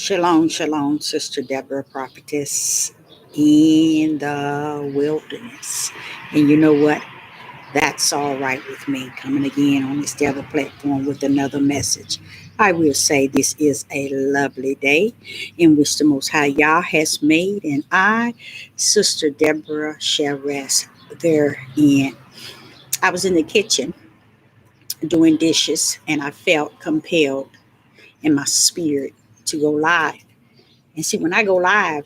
Shalom, shalom, Sister Deborah, prophetess in the wilderness. And you know what? That's all right with me. Coming again on this Deborah platform with another message. I will say this is a lovely day in which the Most High Yah has made, and I, Sister Deborah, shall rest therein. I was in the kitchen doing dishes, and I felt compelled in my spirit to go live. And see, when I go live,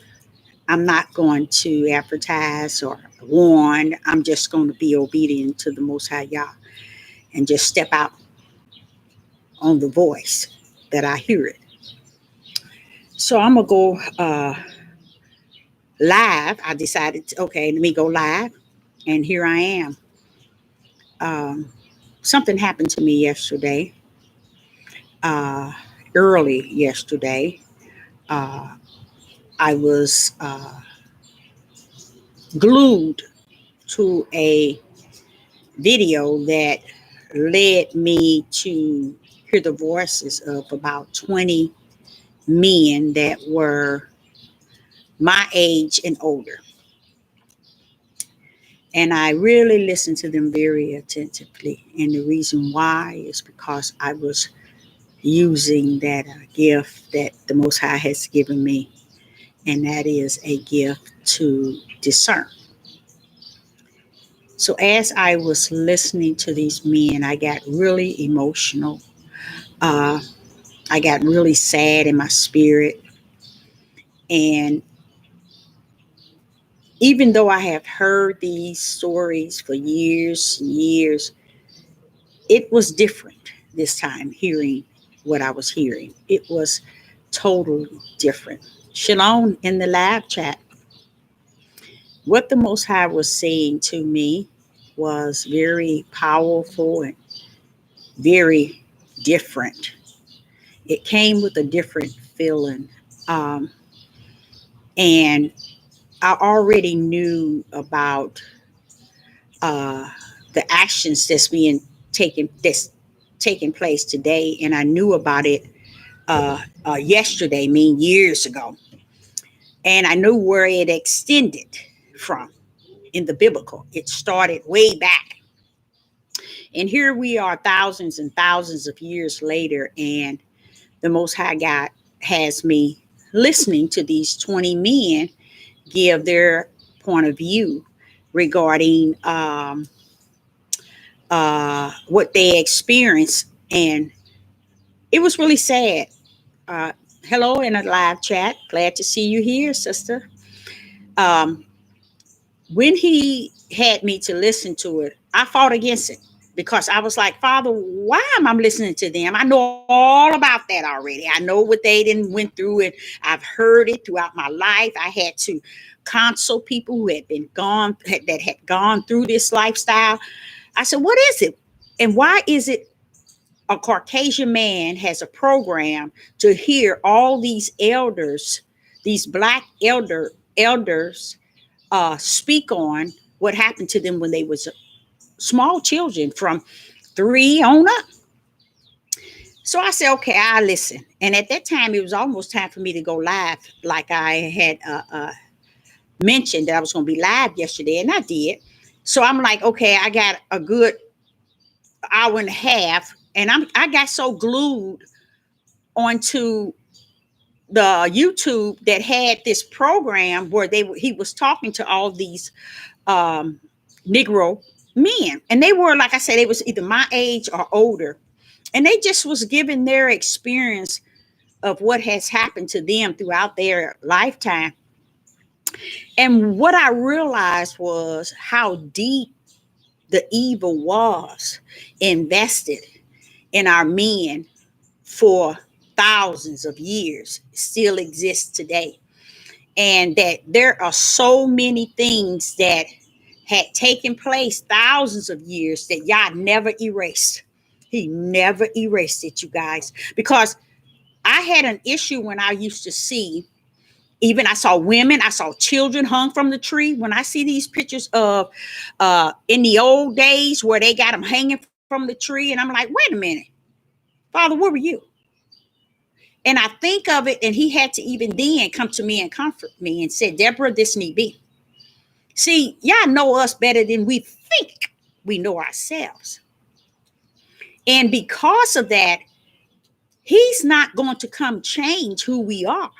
I'm not going to advertise or warn. I'm just going to be obedient to the Most High Yah and just step out on the voice that I hear it. So I'm going to go live. I decided, okay, let me go live. And here I am. Um, Something happened to me yesterday, uh, early yesterday. Uh, I was glued to a video that led me to hear the voices of about 20 men that were my age and older. And I really listened to them very attentively. And the reason why is because I was using that gift that the Most High has given me, and that is a gift to discern. So as I was listening to these men, I got really emotional. Uh, I got really sad in my spirit. And even though I have heard these stories for years and years, it was different this time hearing what I was hearing. It was totally different. Shalom in the live chat. What the Most High was saying to me was very powerful and very different. It came with a different feeling. Um, and I already knew about uh, the actions that's taking place today, and I knew about it yesterday, mean years ago, and I knew where it extended from in the biblical. It started way back, and here we are, thousands and thousands of years later, and the Most High God has me listening to these 20 men give their point of view regarding what they experienced. And it was really sad. Uh, Hello in a live chat. Glad to see you here, sister. Um, when he had me to listen to it, I fought against it because I was like, Father, why am I listening to them? I know all about that already. I know what they didn't went through, and I've heard it throughout my life. I had to console people who had been gone, that had gone through this lifestyle. I said, what is it? And why is it a Caucasian man has a program to hear all these elders, these black elders, speak on what happened to them when they was small children from 3 on up. So I said, okay, I'll listen. And at that time, it was almost time for me to go live, like I had mentioned that I was going to be live yesterday, and I did. So I'm like, okay, I got a good hour and a half, and I got so glued onto the YouTube that had this program where he was talking to all these um, Negro men, and they were, like I said, they was either my age or older, and they just was giving their experience of what has happened to them throughout their lifetime. And what I realized was how deep the evil was invested in our men for thousands of years, still exists today. And that there are so many things that had taken place thousands of years that Yah never erased. He never erased it, you guys, because I had an issue when I used to see, even I saw women, I saw children hung from the tree. When I see these pictures of in the old days where they got them hanging from the tree, and I'm like, wait a minute, Father, where were you? And I think of it, and he had to even then come to me and comfort me and said, Deborah, this need be. See, y'all know us better than we think we know ourselves. And because of that, he's not going to come change who we are.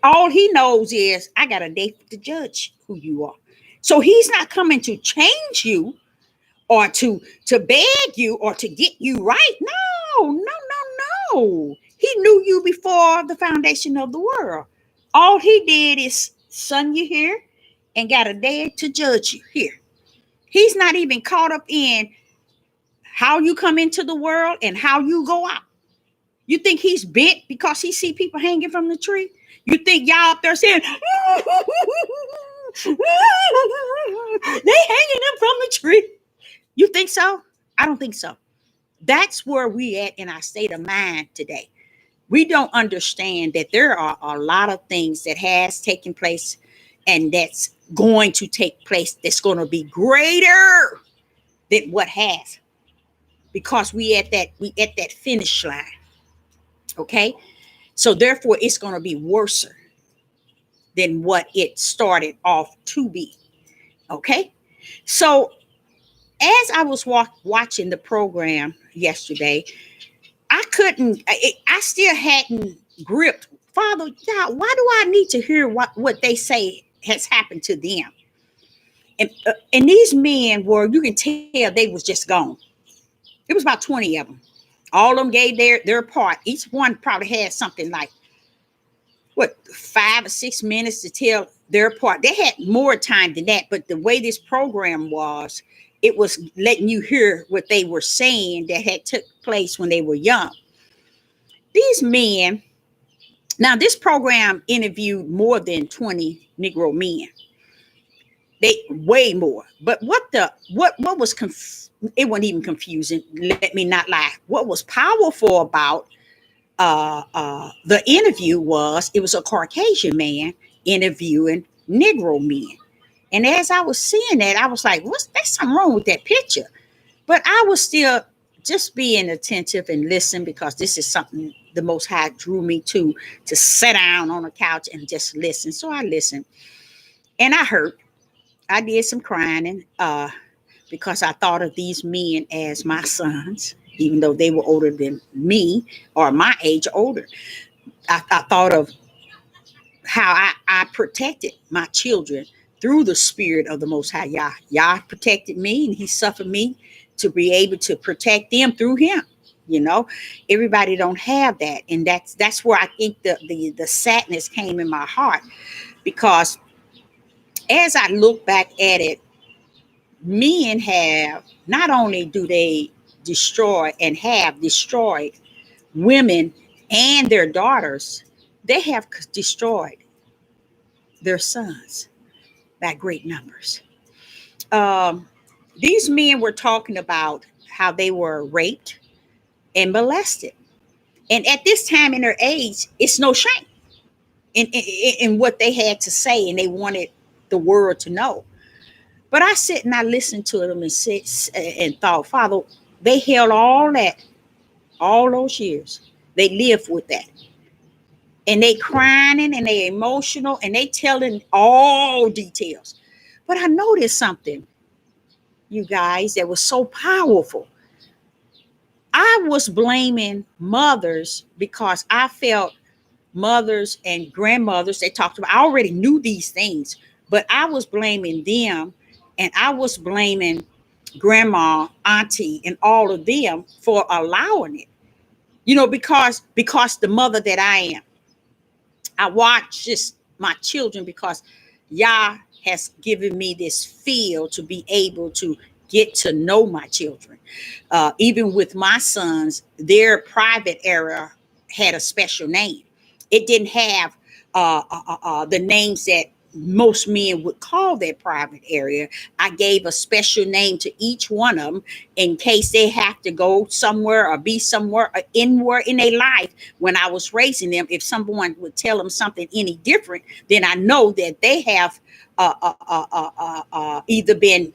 All he knows is I got a day to judge who you are. So he's not coming to change you or to beg you or to get you right. No, no, no, no. He knew you before the foundation of the world. All he did is son you here and got a day to judge you here. He's not even caught up in how you come into the world and how you go out. You think he's bent because he see people hanging from the tree? You think y'all up there saying, they hanging them from the tree? You think so? I don't think so. That's where we at in our state of mind today. We don't understand that there are a lot of things that has taken place and that's going to take place that's going to be greater than what has, because we at that finish line. Okay, so therefore it's going to be worse than what it started off to be. Okay, so as I was watching the program yesterday, I still hadn't gripped, Father, God, why do I need to hear what they say has happened to them? And these men were, you can tell they was just gone. It was about 20 of them. All of them gave their part. Each one probably had something like, 5 or 6 minutes to tell their part. They had more time than that, but the way this program was, it was letting you hear what they were saying that had took place when they were young. These men, now this program interviewed more than 20 Negro men. They way more. But what was it wasn't even confusing. Let me not lie. What was powerful about the interview was it was a Caucasian man interviewing Negro men. And as I was seeing that, I was like, there's something wrong with that picture. But I was still just being attentive and listen, because this is something the Most High drew me to sit down on a couch and just listen. So I listened and I heard. I did some crying because I thought of these men as my sons, even though they were older than me or my age older. I thought of how I protected my children through the spirit of the Most High Yah. Yah protected me, and he suffered me to be able to protect them through him. You know, everybody don't have that. And that's where I think the sadness came in my heart, because as I look back at it, men have, not only do they destroy and have destroyed women and their daughters, they have destroyed their sons by great numbers. These men were talking about how they were raped and molested. And at this time in their age, it's no shame in what they had to say, and they wanted the world to know. But I sit and I listened to them and thought, Father, they held all that, all those years. They lived with that. And they crying and they emotional and they telling all details. But I noticed something, you guys, that was so powerful. I was blaming mothers because I felt mothers and grandmothers, they talked about, I already knew these things, but I was blaming them, and I was blaming grandma, auntie, and all of them for allowing it. You know, because the mother that I am, I watch just my children, because Yah has given me this feel to be able to get to know my children. Even with my sons, their private area had a special name. It didn't have the names that most men would call their private area. I gave a special name to each one of them in case they have to go somewhere or be somewhere or anywhere in their life. When I was raising them, if someone would tell them something any different, then I know that they have either been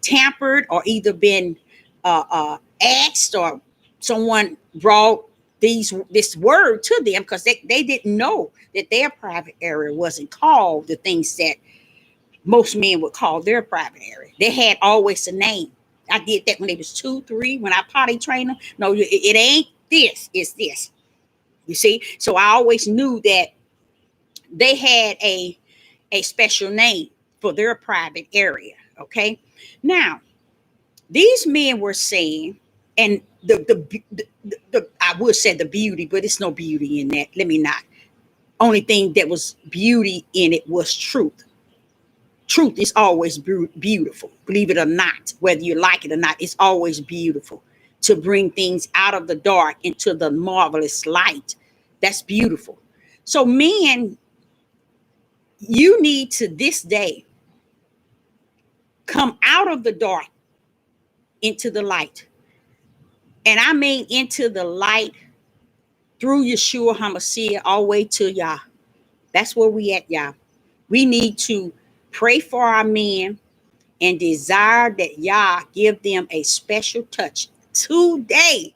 tampered or either been asked, or someone brought this word to them, because they didn't know that their private area wasn't called the things that most men would call their private area. They had always a name. I did that when they was 2, 3, when I potty trained them. No, it ain't this, it's this. You see? So I always knew that they had a special name for their private area. Okay. Now, these men were saying, and the I would say the beauty, but it's no beauty in that. Let me not. Only thing that was beauty in it was truth. Truth is always beautiful, believe it or not, whether you like it or not. It's always beautiful to bring things out of the dark into the marvelous light. That's beautiful. So, men, you need to this day come out of the dark into the light. And I mean into the light through Yeshua HaMashiach all the way to Yah. That's where we at, Yah. We need to pray for our men and desire that Yah give them a special touch today,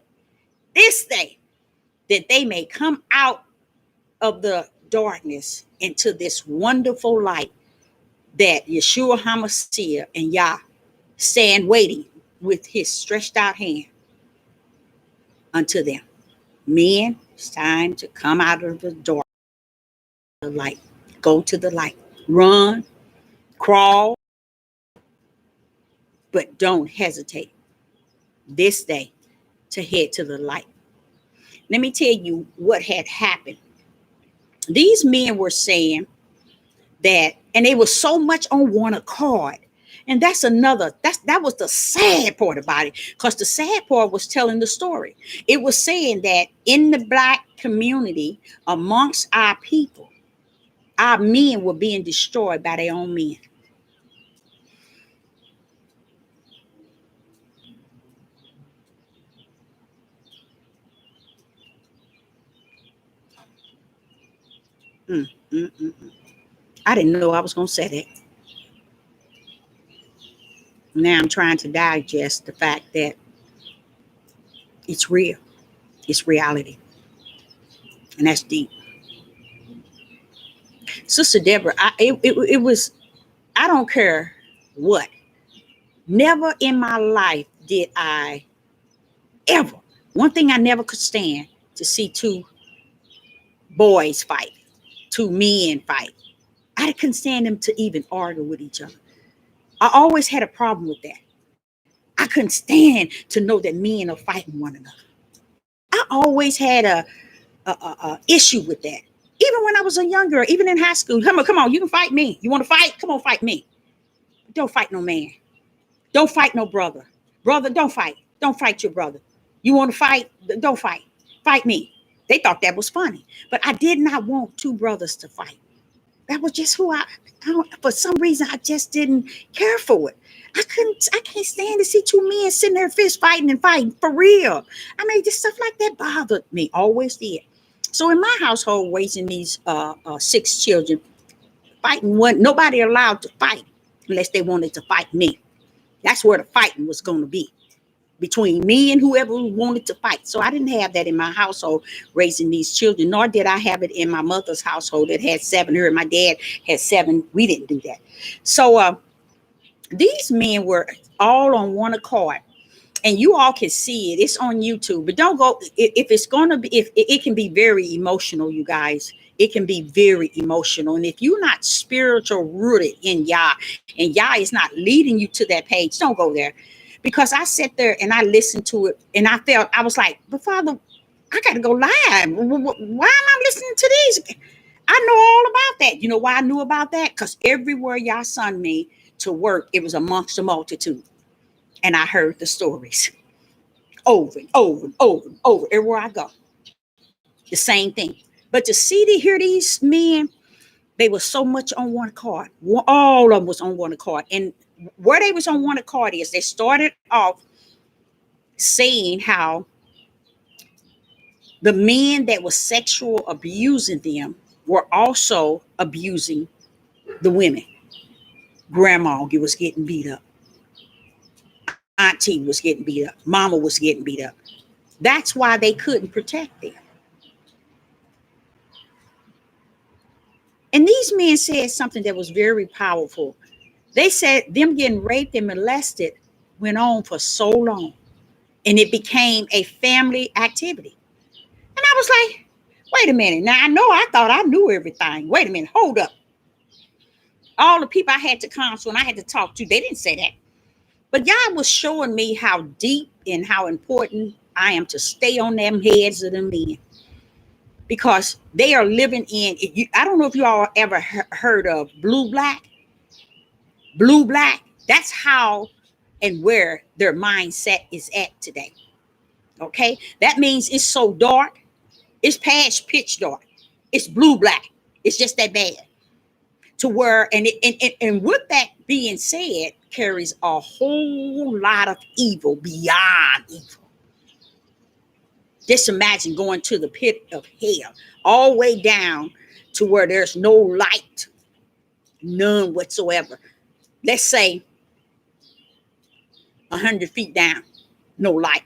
this day, that they may come out of the darkness into this wonderful light that Yeshua HaMashiach and Yah stand waiting with his stretched out hand unto them. Men, it's time to come out of the dark, the light. Go to the light. Run, crawl, but don't hesitate this day to head to the light. Let me tell you what had happened. These men were saying that, and they were so much on one accord. And that was the sad part about it, because the sad part was telling the story. It was saying that in the Black community, amongst our people, our men were being destroyed by their own men. I didn't know I was going to say that. Now I'm trying to digest the fact that it's real. It's reality. And that's deep. Sister Deborah, it was, I don't care what. Never in my life did I ever. One thing I never could stand to see two boys fight, two men fight. I couldn't stand them to even argue with each other. I always had a problem with that. I couldn't stand to know that men are fighting one another. I always had a issue with that. Even when I was a young girl, even in high school, come on, you can fight me. You want to fight? Come on, fight me. Don't fight no man. Don't fight no brother. Brother, don't fight. Don't fight your brother. You want to fight? Don't fight. Fight me. They thought that was funny. But I did not want two brothers to fight. That was just who for some reason, I just didn't care for it. I can't stand to see two men sitting there fist fighting and fighting for real. I mean, just stuff like that bothered me, always did. So in my household, raising these 6 children, fighting nobody allowed to fight unless they wanted to fight me. That's where the fighting was going to be, between me and whoever wanted to fight. So I didn't have that in my household raising these children, nor did I have it in my mother's household that had 7. Her and my dad had 7. We didn't do that. So these men were all on one accord, and you all can see it. It's on YouTube, but don't go if it's going to be, if it can be very emotional, you guys. It can be very emotional. And if you're not spiritual rooted in Yah, and Yah is not leading you to that page, don't go there. Because I sat there and I listened to it, and I was like, but Father, I got to go live. Why am I listening to these? I know all about that. You know why I knew about that? Because everywhere Yah sent me to work, it was amongst the multitude. And I heard the stories over and over and over and over. Everywhere I go, the same thing. But to hear these men, they were so much on one accord. All of them was on one accord. And where they was on one accord is they started off saying how the men that was sexual abusing them were also abusing the women. Grandma was getting beat up. Auntie was getting beat up. Mama was getting beat up. That's why they couldn't protect them. And these men said something that was very powerful. They said them getting raped and molested went on for so long, and it became a family activity. And I was like, wait a minute. Now I know I thought I knew everything. Wait a minute. Hold up. All the people I had to counsel and I had to talk to, they didn't say that. But God was showing me how deep and how important I am to stay on them heads of them men. Because they are living in, I don't know if you all ever heard of blue black. Blue black, that's how and where their mindset is at today. Okay? That means it's so dark, it's past pitch dark. It's blue black. It's just that bad. To where, and with that being said, carries a whole lot of evil beyond evil. Just imagine going to the pit of hell, all the way down to where there's no light, none whatsoever. Let's say 100 feet down, no light.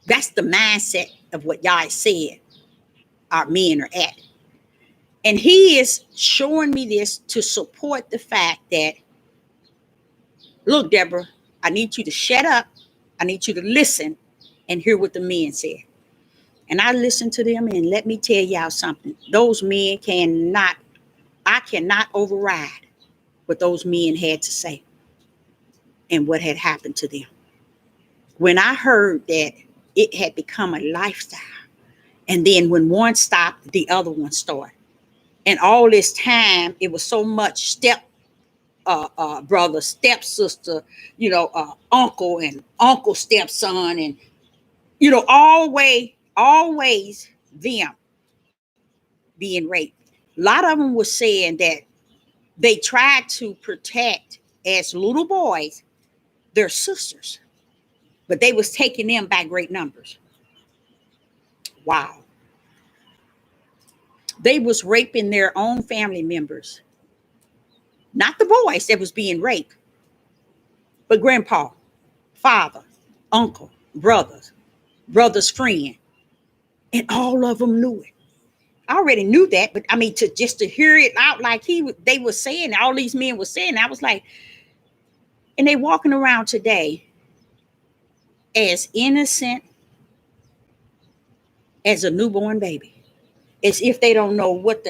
That's the mindset of what Yah said our men are at. And he is showing me this to support the fact that, look, Deborah, I need you to shut up. I need you to listen and hear what the men said. And I listened to them, and let me tell y'all something. Those men I cannot override what those men had to say and what had happened to them. When I heard that it had become a lifestyle, and then when one stopped, the other one started. And all this time, it was so much step brother, stepsister, uncle and uncle stepson, and always them being raped. A lot of them were saying that they tried to protect as little boys their sisters, but they was taking them by great numbers. Wow. They was raping their own family members. Not the boys that was being raped, but grandpa, father, uncle, brother's friend. And all of them knew it. I already knew that, but I mean, to hear it out like they were saying, all these men were saying, I was like, and they walking around today as innocent as a newborn baby, as if they don't know what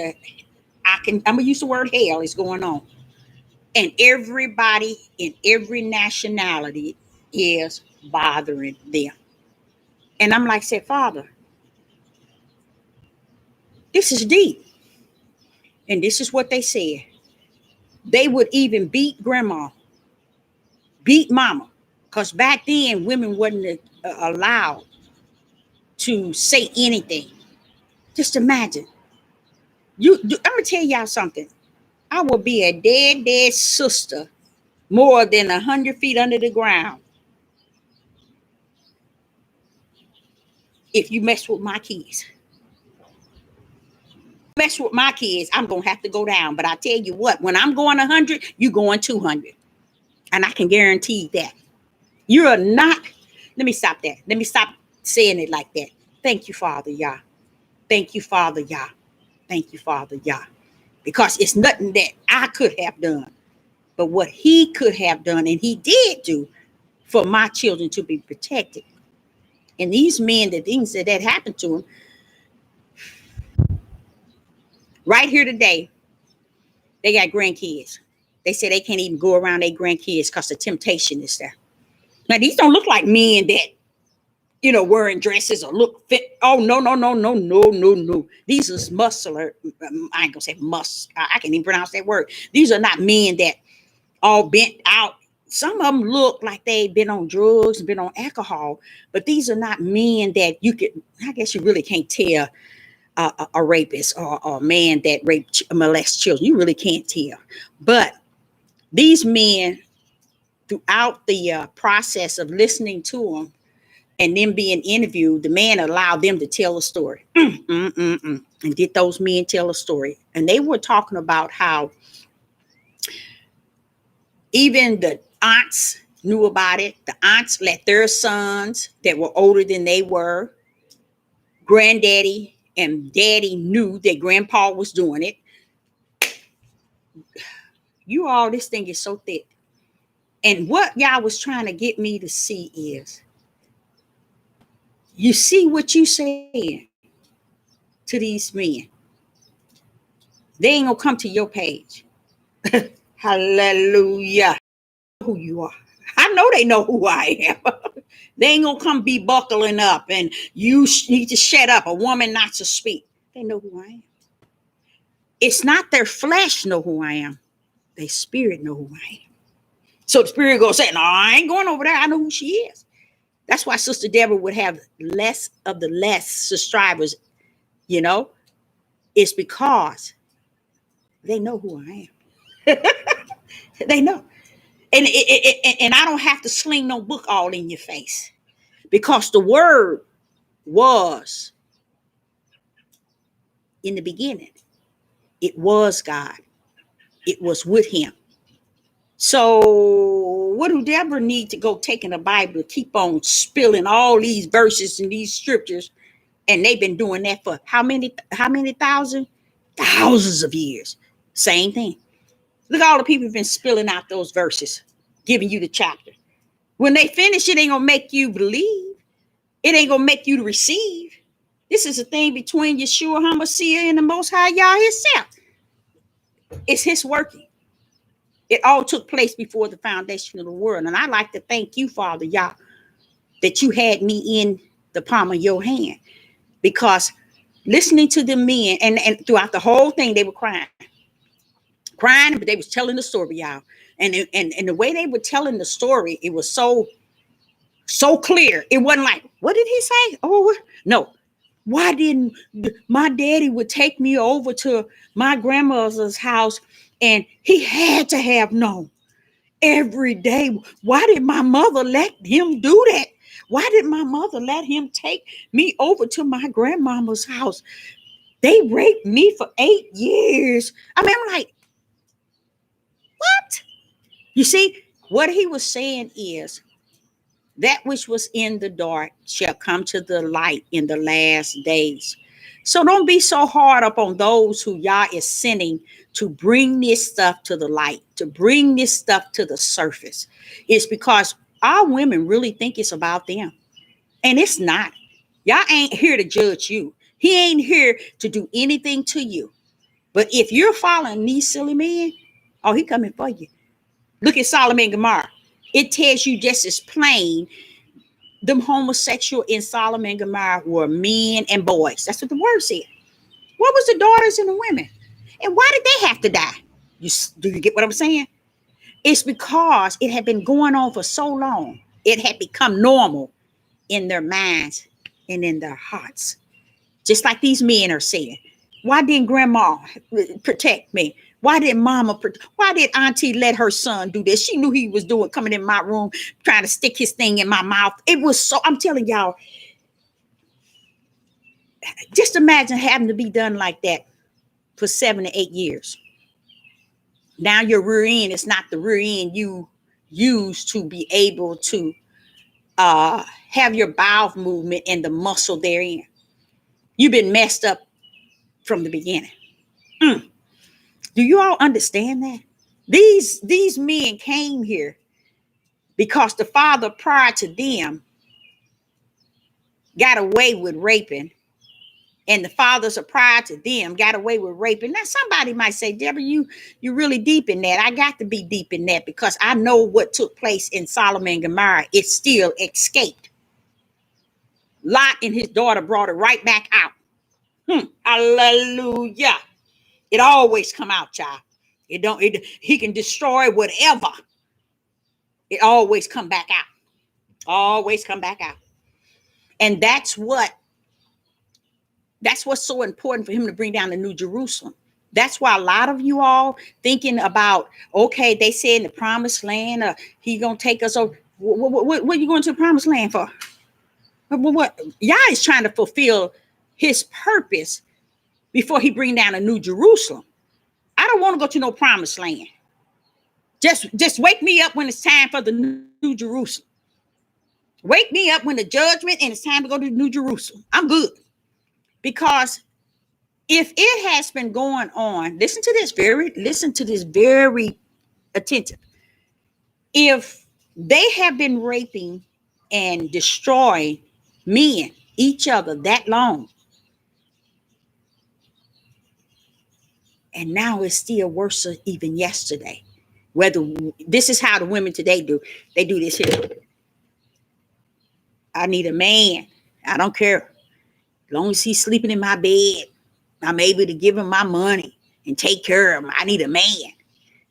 I'm gonna use the word hell is going on. And everybody in every nationality is bothering them. And I'm like, said, Father, this is deep. And this is what they said. They would even beat grandma, beat mama. Because back then, women wasn't allowed to say anything. Just imagine. I'm going to tell y'all something. I will be a dead sister more than 100 feet under the ground if you mess with my kids. Mess with my kids, I'm going to have to go down. But I tell you what, when I'm going 100, you going 200. And I can guarantee that. You are not, let me stop that. Let me stop saying it like that. Thank you, Father, Yah. Thank you, Father, Yah. Thank you, Father, Yah. Because it's nothing that I could have done, but what he could have done, and he did do for my children to be protected. And these men, the things that happened to them, right here today, they got grandkids. They say they can't even go around their grandkids because the temptation is there. Now, these don't look like men that, wearing dresses or look fit. Oh, no. These are muscular. I ain't gonna say I can't even pronounce that word. These are not men that all bent out. Some of them look like they've been on drugs and been on alcohol, but these are not men that I guess you really can't tell a rapist or a man that molests children. You really can't tell. But these men, throughout the process of listening to them and them being interviewed, the man allowed them to tell a story. And did those men tell a story? And they were talking about how even the aunts knew about it. The aunts let their sons that were older than they were. Granddaddy and daddy knew that grandpa was doing it. You all, this thing is so thick. And what y'all was trying to get me to see is, you see what you saying to these men. They ain't gonna come to your page. Hallelujah. Who you are. I know they know who I am. They ain't gonna come be buckling up and you need to shut up. A woman not to speak. They know who I am. It's not their flesh know who I am. Their spirit know who I am. So the spirit goes say, no, I ain't going over there. I know who she is. That's why Sister Deborah would have less of the less subscribers, you know. It's because they know who I am. They know. And I don't have to sling no book all in your face, because the word was in the beginning. It was God. It was with him. So what do Deborah need to go take in the Bible to keep on spilling all these verses and these scriptures? And they've been doing that for how many thousands? Thousands of years. Same thing. Look, all the people have been spilling out those verses, giving you the chapter. When they finish, it ain't gonna make you believe. It ain't gonna make you to receive. This is a thing between Yeshua HaMashiach and the Most High Yah himself. It's his working. It all took place before the foundation of the world. And I like to thank you, Father Yah, that you had me in the palm of your hand. Because listening to the men, and throughout the whole thing, they were crying, but they was telling the story, y'all. And the way they were telling the story, it was so clear. It wasn't like, what did he say? Oh, no. Why didn't my daddy would take me over to my grandmother's house, and he had to have known every day? Why did my mother let him do that? Why did my mother let him take me over to my grandmama's house? They raped me for 8 years. I mean, I'm like, what? You see, what he was saying is, that which was in the dark shall come to the light in the last days. So don't be so hard up on those who Yah is sending to bring this stuff to the light, to bring this stuff to the surface. It's because our women really think it's about them. And it's not. Yah ain't here to judge you. He ain't here to do anything to you. But if you're following these silly men, oh, he coming for you. Look at Solomon and Gomorrah. It tells you just as plain, them homosexual in Solomon and Gomorrah were men and boys. That's what the word said. What was the daughters and the women? And why did they have to die? Do you get what I'm saying? It's because it had been going on for so long. It had become normal in their minds and in their hearts. Just like these men are saying. Why didn't grandma protect me? Why did why did auntie let her son do this? She knew he was coming in my room, trying to stick his thing in my mouth. It was so, I'm telling y'all, just imagine having to be done like that for 7 to 8 years. Now your rear end is not the rear end you use to be able to have your bowel movement and the muscle therein. You've been messed up from the beginning. Do you all understand that? These men came here because the father prior to them got away with raping, and the fathers prior to them got away with raping. Now somebody might say, Deborah, you're really deep in that. I got to be deep in that because I know what took place in Solomon and Gomorrah. It still escaped. Lot and his daughter brought it right back out. Hallelujah. It always come out, child. He can destroy whatever. It always come back out. Always come back out. And that's what's so important for him to bring down the New Jerusalem. That's why a lot of you all thinking about, okay, they said in the promised land, he gonna take us over. What are you going to the promised land for? What Yah is trying to fulfill his purpose before he bring down a New Jerusalem. I don't want to go to no promised land. Just wake me up when it's time for the New Jerusalem. Wake me up when the judgment and it's time to go to New Jerusalem. I'm good. Because if it has been going on, listen to this very attentive. If they have been raping and destroying men, each other that long, and now it's still worse even yesterday. Whether this is how the women today do, they do this here. I need a man. I don't care. As long as he's sleeping in my bed, I'm able to give him my money and take care of him. I need a man.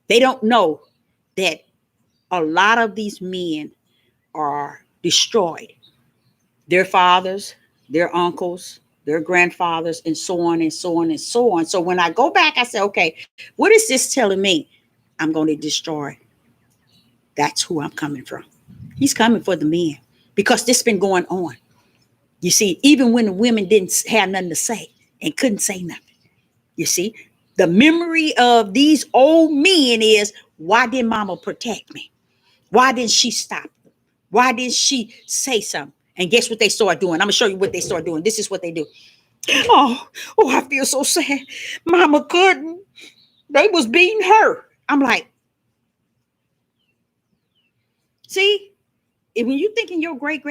They don't know that a lot of these men are destroyed. Their fathers, their uncles, their grandfathers, and so on and so on and so on. So when I go back, I say, okay, what is this telling me? I'm going to destroy. That's who I'm coming from. He's coming for the men because this has been going on. You see, even when the women didn't have nothing to say and couldn't say nothing. You see, the memory of these old men is, why didn't mama protect me? Why didn't she stop them? Why didn't she say something? And guess what they start doing? I'm going to show you what they start doing. This is what they do. Oh, I feel so sad. Mama couldn't. They was beating her. I'm like, see, when you thinking your great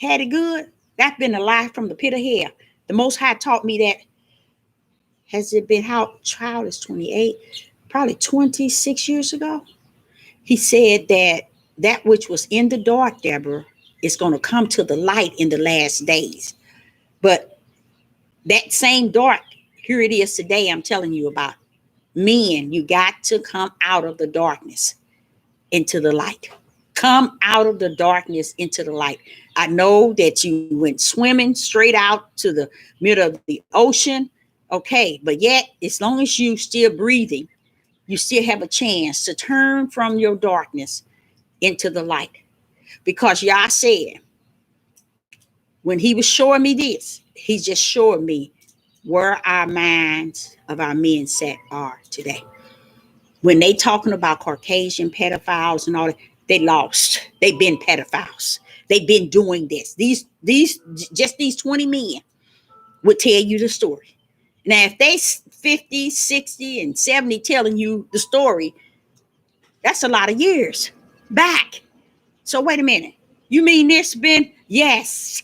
had it good, that's been a lie from the pit of hell. The Most High taught me that. Has it been, how child is 28, probably 26 years ago? He said that which was in the dark, Deborah, is going to come to the light in the last days. But that same dark, here it is today, I'm telling you about. Men, you got to come out of the darkness into the light. Come out of the darkness into the light. I know that you went swimming straight out to the middle of the ocean. Okay, but yet, as long as you still breathing, you still have a chance to turn from your darkness into the light. Because Yah said, when he was showing me this, he just showed me where our minds of our men set are today. When they talking about Caucasian pedophiles and all that, they lost. They've been pedophiles. They've been doing this. These 20 men would tell you the story. Now, if they 50, 60, and 70 telling you the story, that's a lot of years back. So wait a minute. You mean this been? Yes,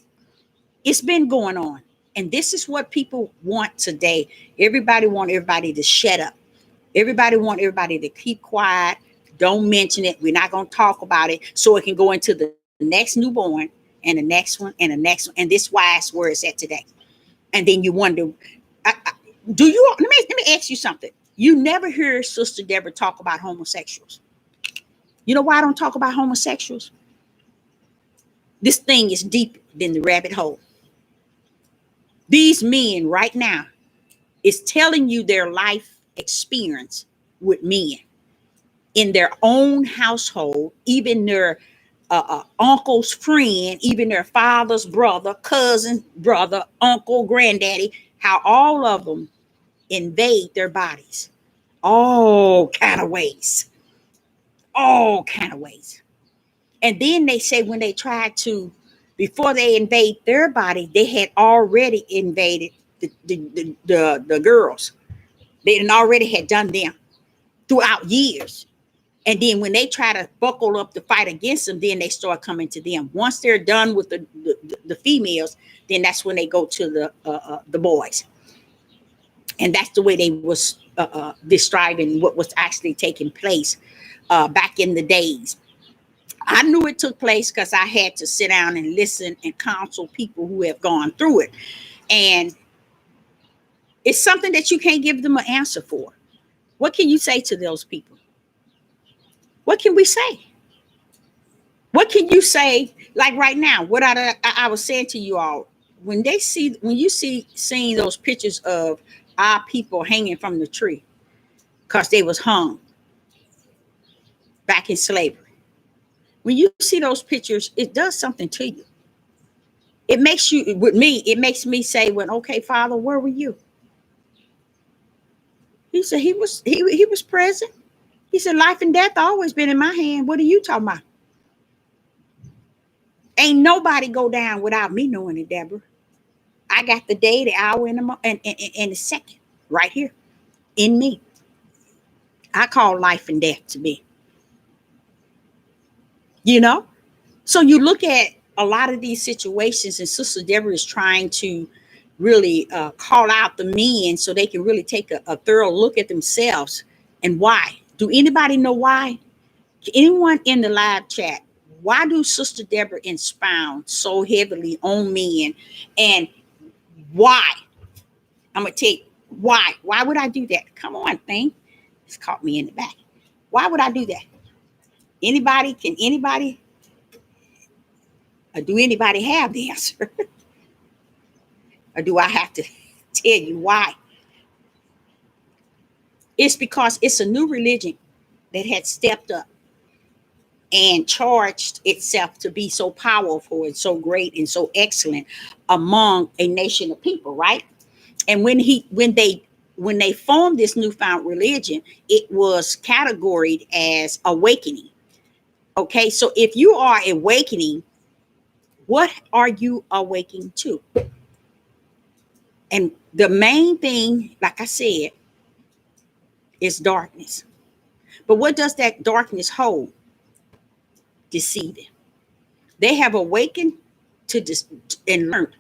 it's been going on. And this is what people want today. Everybody want everybody to shut up. Everybody want everybody to keep quiet. Don't mention it. We're not going to talk about it so it can go into the next newborn and the next one and the next one. And this why it's where it's at today. And then you wonder, let me ask you something. You never hear Sister Deborah talk about homosexuals. You know why I don't talk about homosexuals? This thing is deeper than the rabbit hole. These men right now is telling you their life experience with men in their own household, even their uncle's friend, even their father's brother, cousin, brother, uncle, granddaddy, how all of them invade their bodies. All kind of ways. All kind of ways. And then they say when they tried to, before they invade their body, they had already invaded the girls. They already had done them throughout years. And then when they try to buckle up to fight against them, then they start coming to them. Once they're done with the females, then that's when they go to the boys. And that's the way they was describing what was actually taking place back in the days. I knew it took place because I had to sit down and listen and counsel people who have gone through it. And it's something that you can't give them an answer for. What can you say to those people? What can we say? What can you say? Like right now, what I was saying to you all, when you see seeing those pictures of our people hanging from the tree because they was hung back in slavery. When you see those pictures, it does something to you. It makes me say, well, okay, Father, where were you? He said he was present. He said, life and death always been in my hand. What are you talking about? Ain't nobody go down without me knowing it, Deborah. I got the day, the hour, and the second right here in me. I call life and death to be. You know? So you look at a lot of these situations, and Sister Deborah is trying to really call out the men so they can really take a thorough look at themselves and why. Do anybody know why? Anyone in the live chat, why do Sister Deborah expound so heavily on men, and why? I'm gonna tell you why. Why would I do that? Come on, thing. It's caught me in the back. Why would I do that? Anybody? Can anybody? Or do anybody have the answer? Or do I have to tell you why? It's because it's a new religion that had stepped up and charged itself to be so powerful and so great and so excellent among a nation of people, right? And when they formed this newfound religion, it was categorized as awakening. Okay, so if you are awakening, what are you awakening to? And the main thing, like I said, is darkness. But what does that darkness hold? Deceiving. They have awakened to and learned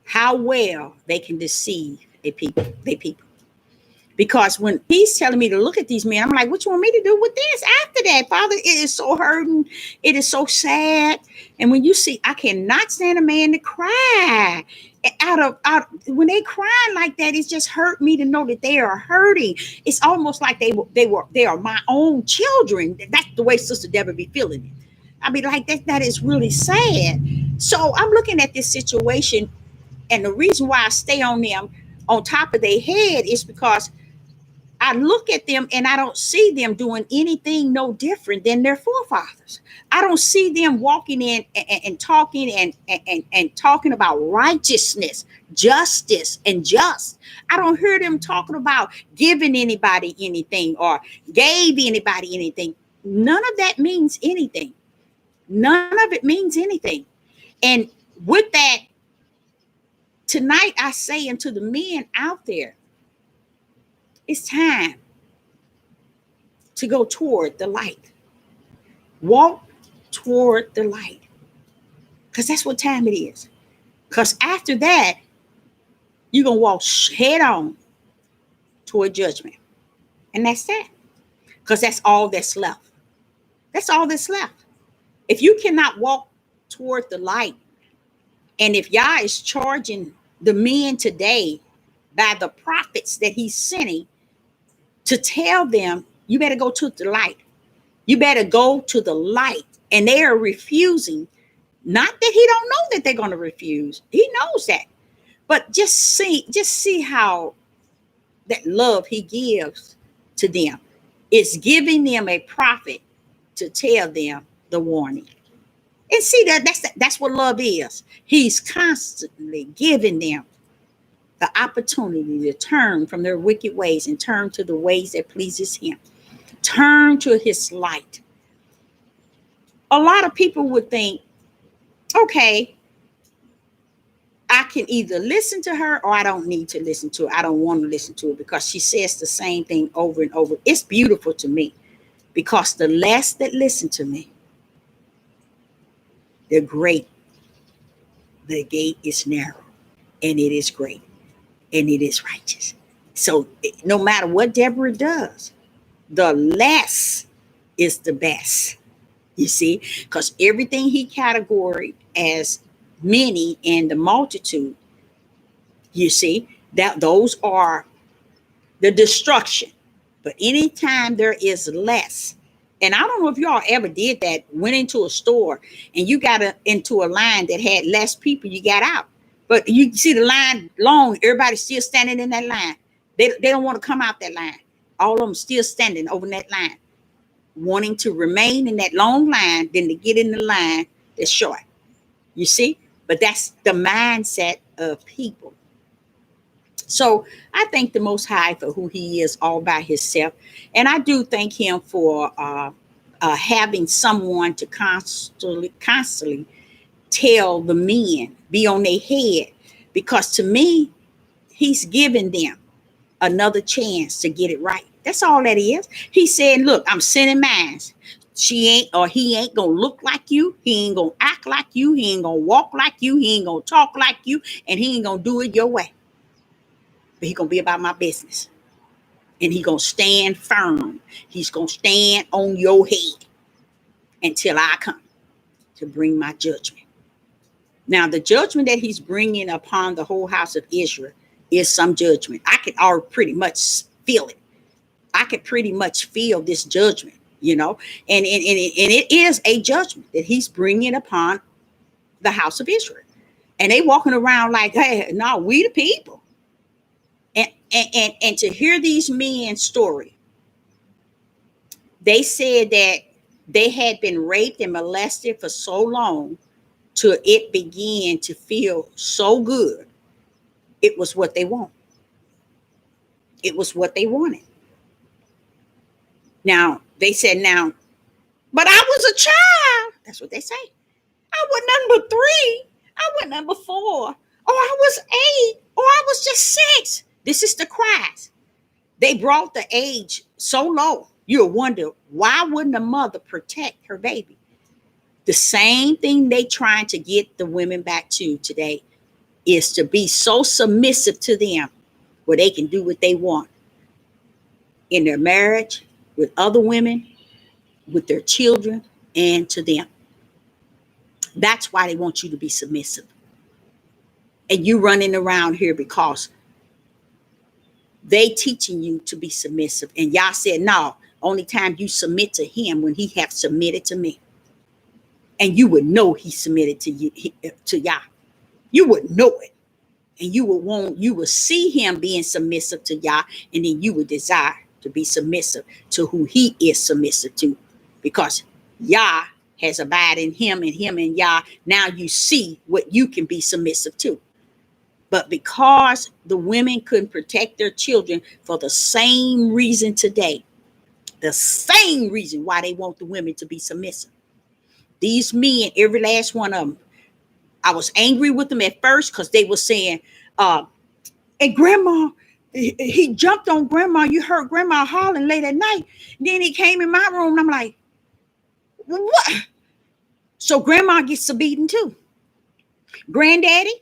how well they can deceive they people. Because when he's telling me to look at these men, I'm like, what you want me to do with this after that, Father? It is so hurting. It is so sad. And when you see, I cannot stand a man to cry. Out when they crying like that, it's just hurt me to know that they are hurting. It's almost like they are my own children. That's the way Sister Deborah be feeling it. I be like, that is really sad. So I'm looking at this situation, and the reason why I stay on them on top of their head is because I look at them and I don't see them doing anything no different than their forefathers. I don't see them walking in and talking and talking about righteousness, justice, and just. I don't hear them talking about giving anybody anything or gave anybody anything. None of that means anything. None of it means anything. And with that, tonight I say unto the men out there, it's time to go toward the light. Walk toward the light. Because that's what time it is. Because after that, you're going to walk head on toward judgment. And that's that. Because that's all that's left. That's all that's left. If you cannot walk toward the light, and if Yah is charging the men today by the prophets that he's sending to tell them, you better go to the light. You better go to the light. And they are refusing. Not that he don't know that they're going to refuse. He knows that. But just see how that love he gives to them. It's giving them a prophet to tell them the warning. And see that's what love is. He's constantly giving them the opportunity to turn from their wicked ways and turn to the ways that pleases him. Turn to his light. A lot of people would think, okay, I can either listen to her or I don't need to listen to her. I don't want to listen to her because she says the same thing over and over. It's beautiful to me because the less that listen to me, they're great. The gate is narrow and it is great and it is righteous. So no matter what Deborah does, the less is the best. You see, because everything he categorized as many and the multitude, you see, that those are the destruction. But anytime there is less, and I don't know if y'all ever did that, went into a store and you got into a line that had less people, you got out. But you see the line long, everybody's still standing in that line. They don't want to come out that line. All of them still standing over in that line, wanting to remain in that long line than to get in the line that's short. You see? But that's the mindset of people. So I thank the Most High for who He is all by Himself. And I do thank Him for having someone to constantly tell the men, be on their head. Because to me, He's giving them another chance to get it right. That's all that is. He said, look, I'm sending mine. She ain't or he ain't gonna look like you. He ain't gonna act like you. He ain't gonna walk like you. He ain't gonna talk like you. And he ain't gonna do it your way. But he gonna be about my business. And he gonna stand firm. He's gonna stand on your head until I come to bring my judgment. Now, the judgment that he's bringing upon the whole house of Israel is some judgment. I can already pretty much feel it. I could pretty much feel this judgment, and it is a judgment that he's bringing upon the house of Israel. And they walking around like, hey, no, we the people. And to hear these men's story, they said that they had been raped and molested for so long till it began to feel so good. It was what they want. It was what they wanted. Now, they said, but I was a child. That's what they say. I was number 3. I was number 4. Or I was 8. Or I was just 6. This is the cries. They brought the age so low. You'll wonder, why wouldn't a mother protect her baby? The same thing they trying to get the women back to today is to be so submissive to them where they can do what they want in their marriage, with other women, with their children, and to them. That's why they want you to be submissive. And you running around here because they teaching you to be submissive. And y'all said, no, only time you submit to him when he have submitted to me. And you would know he submitted to you, to y'all. You would know it. And you would see him being submissive to y'all. And then you would desire to be submissive to who he is submissive to. Because Yah has abided in him and Yah. Now you see what you can be submissive to. But because the women couldn't protect their children for the same reason today, the same reason why they want the women to be submissive. These men, every last one of them, I was angry with them at first because they were saying, and grandma, he jumped on grandma. You heard grandma hollering late at night. Then he came in my room and I'm like, what? So grandma gets a beating too. Granddaddy.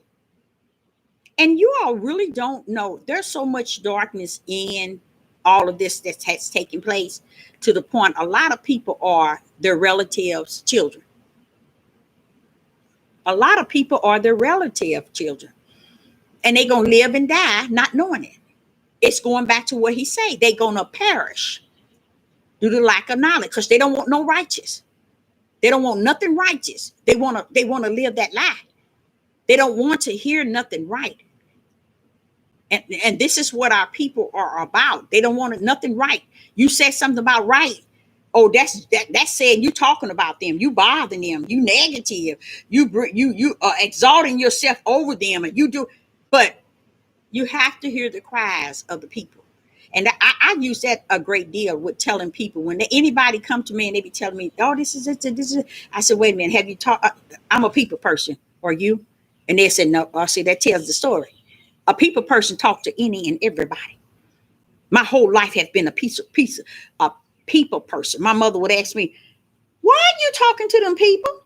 And you all really don't know. There's so much darkness in all of this that has taken place to the point a lot of people are their relatives' children. A lot of people are their relative children. And they're going to live and die not knowing it. It's going back to what he said. They're going to perish due to lack of knowledge because they don't want no righteous. They don't want nothing righteous. They want to live that lie. They don't want to hear nothing right. And this is what our people are about. They don't want nothing right. You said something about right. Oh, that's saying you talking about them. You bothering them. You negative. You are exalting yourself over them, and you do. But you have to hear the cries of the people. And I use that a great deal with telling people when anybody come to me and they be telling me, oh, this is it. This is it. I said, wait a minute. Have you talked? I'm a people person. Are you? And they said, no. I see, that tells the story. A people person talk to any and everybody. My whole life has been a people person. My mother would ask me, why are you talking to them people?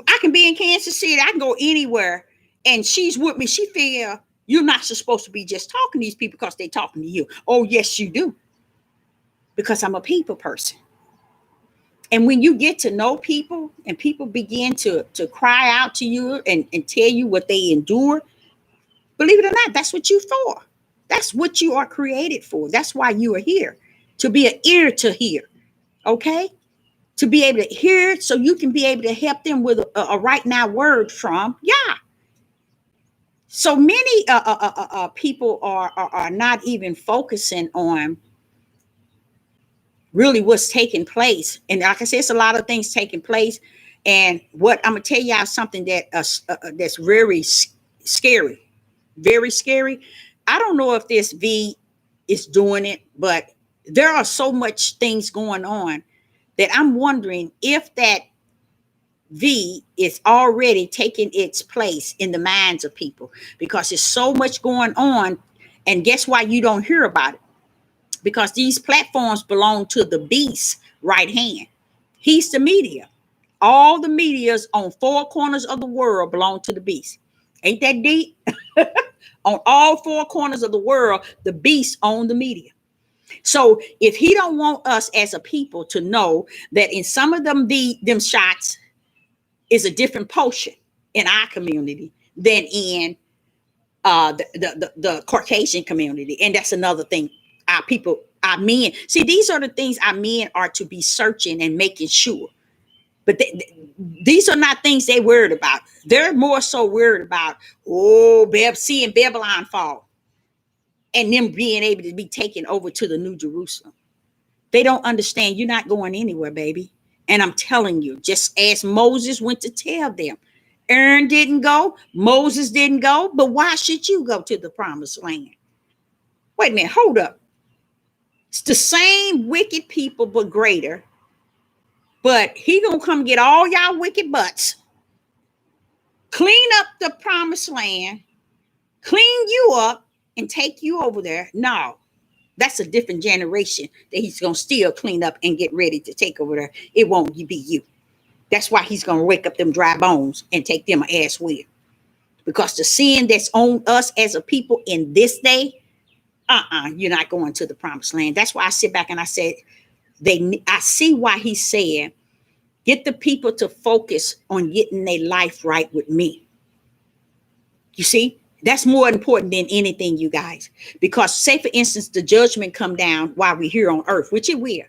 I can be in Kansas City. I can go anywhere. And she's with me. She feel you're not supposed to be just talking to these people because they're talking to you. Oh, yes, you do. Because I'm a people person. And when you get to know people and people begin to cry out to you and tell you what they endure, believe it or not, that's what you're for. That's what you are created for. That's why you are here, to be an ear to hear, okay? To be able to hear it so you can be able to help them with a right now word from Yah. So many people are not even focusing on really what's taking place. And like I said, it's a lot of things taking place. And what I'm going to tell y'all something that that's very scary. very scary. I don't know if this V is doing it, but there are so much things going on that I'm wondering if that V is already taking its place in the minds of people, because there's so much going on. And guess why you don't hear about it? Because these platforms belong to the beast's right hand. He's the media. All the medias on four corners of the world belong to the beast. Ain't that deep? On all four corners of the world, the beast own the media. So if he don't want us as a people to know that in some of them shots is a different potion in our community than in the Caucasian community. And that's another thing. Our people, our men, see, these are the things our men are to be searching and making sure. But these are not things they worried about. They're more so worried about, seeing Babylon fall and them being able to be taken over to the New Jerusalem. They don't understand you're not going anywhere, baby. And I'm telling you, just as Moses went to tell them, Aaron didn't go, Moses didn't go, but why should you go to the promised land? Wait a minute, hold up. It's the same wicked people, but greater. But he gonna come get all y'all wicked butts, clean up the promised land, clean you up, and take you over there. No, that's a different generation that he's gonna still clean up and get ready to take over there. It won't be you. That's why he's gonna wake up them dry bones and take them an ass with. Because the sin that's on us as a people in this day, you're not going to the promised land. That's why I sit back and I said, I see why he said, get the people to focus on getting their life right with me. You see, that's more important than anything, you guys. Because say, for instance, the judgment come down while we're here on earth, which it will.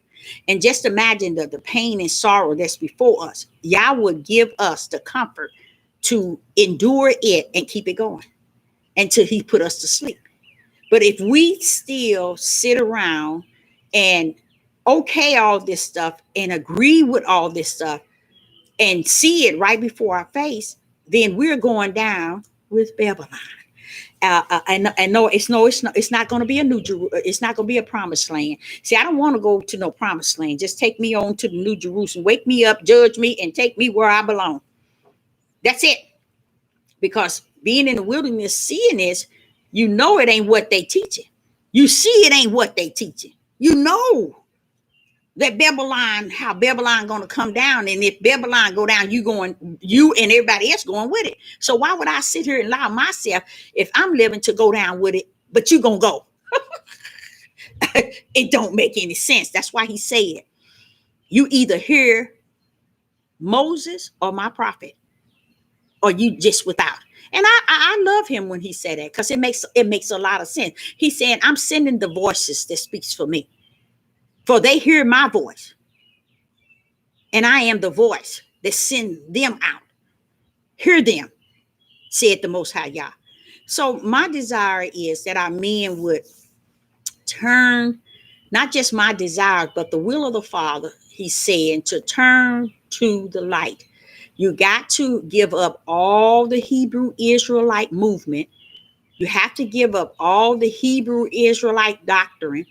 And just imagine the pain and sorrow that's before us. Yah would give us the comfort to endure it and keep it going until he put us to sleep. But if we still sit around and okay all this stuff and agree with all this stuff and see it right before our face, then we're going down with Babylon. And no, it's not going to be a new Jerusalem. It's not going to be a promised land. See, I don't want to go to no promised land. Just take me on to the New Jerusalem. Wake me up, judge me, and take me where I belong. That's it. Because being in the wilderness, seeing this, you know it ain't what they teaching. You see it ain't what they teaching. You know that Babylon, how Babylon going to come down. And if Babylon go down, you and everybody else going with it. So why would I sit here and allow myself, if I'm living, to go down with it, but you going to go? It don't make any sense. That's why he said, you either hear Moses or my prophet, or you just without. And I love him when he said that, because it makes a lot of sense. He's saying, I'm sending the voices that speaks for me. For they hear my voice. And I am the voice that send them out. Hear them, said the Most High Yah. So my desire is that our men would turn, not just my desire, but the will of the Father, he's saying, to turn to the light. You got to give up all the Hebrew Israelite movement. You have to give up all the Hebrew Israelite doctrine,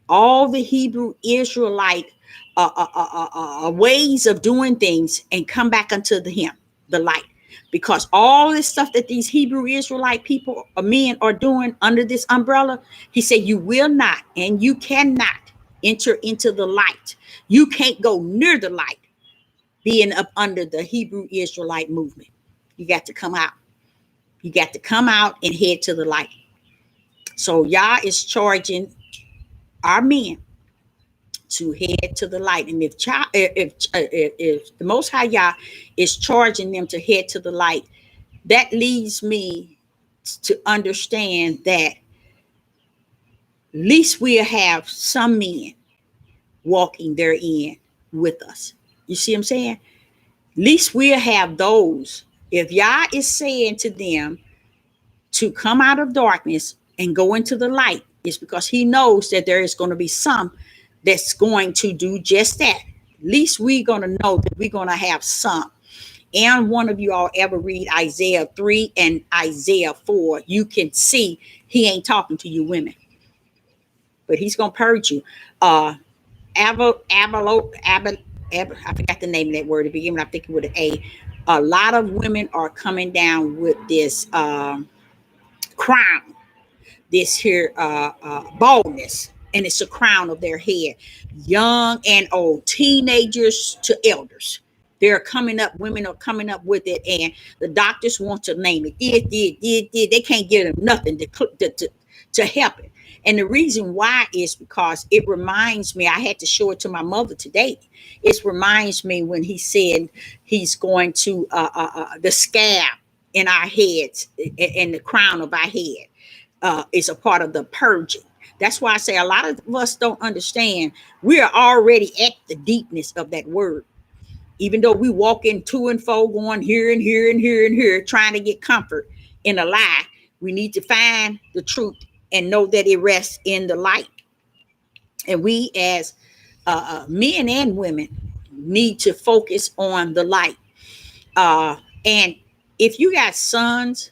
all the Hebrew Israelite ways of doing things, and come back unto the light. Because all this stuff that these Hebrew Israelite people or men are doing under this umbrella, he said, you will not and you cannot enter into the light. You can't go near the light being up under the Hebrew Israelite movement. You got to come out. You got to come out and head to the light. So Yah is charging our men to head to the light. And if the Most High Yah is charging them to head to the light, that leads me to understand that at least we'll have some men walking therein with us. You see what I'm saying? At least we'll have those. If Yah is saying to them to come out of darkness and go into the light, it's because he knows that there is going to be some that's going to do just that. At least we're going to know that we're going to have some. and one of you all ever read Isaiah 3 and Isaiah 4, you can see he ain't talking to you women, but he's going to purge you. I forgot the name of that word to begin with. I think it with an A. A lot of women are coming down with this crown, this here baldness, and it's a crown of their head. Young and old, teenagers to elders. They're coming up, women are coming up with it, and the doctors want to name it. They can't get them nothing to help it. And the reason why is because it reminds me, I had to show it to my mother today. It reminds me when he said he's going to, the scab in our heads and the crown of our head is a part of the purging. That's why I say a lot of us don't understand. We are already at the deepness of that word. Even though we walk in to and fro, going here and here and here and here, trying to get comfort in a lie, we need to find the truth and know that it rests in the light. And we as men and women need to focus on the light. And if you got sons,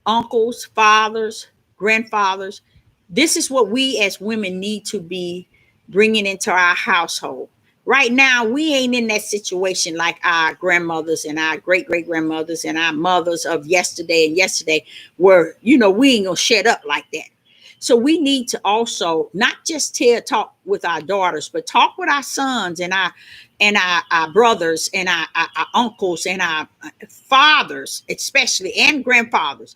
uncles, fathers, grandfathers, this is what we as women need to be bringing into our household. Right now, we ain't in that situation like our grandmothers and our great great grandmothers and our mothers of yesterday, where, we ain't gonna shut up like that. So we need to also not just talk with our daughters, but talk with our sons and our brothers and our uncles and our fathers, especially, and grandfathers.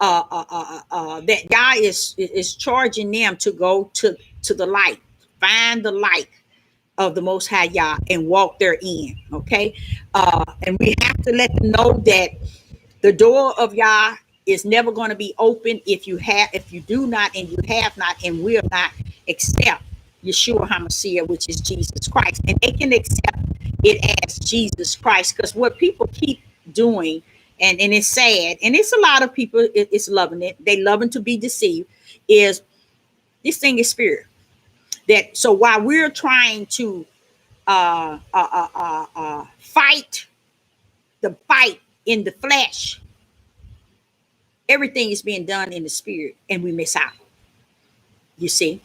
That God is charging them to go to the light, find the light of the Most High Yah and walk therein. Okay, and we have to let them know that the door of Yah is never going to be open if you do not, and you have not, and will not accept Yeshua HaMashiach, which is Jesus Christ. And they can accept it as Jesus Christ, because what people keep doing, and it's sad, and it's a lot of people it's loving it, they loving to be deceived, is this thing is spirit. That so while we're trying to fight the fight in the flesh, everything is being done in the spirit, and we miss out. You see?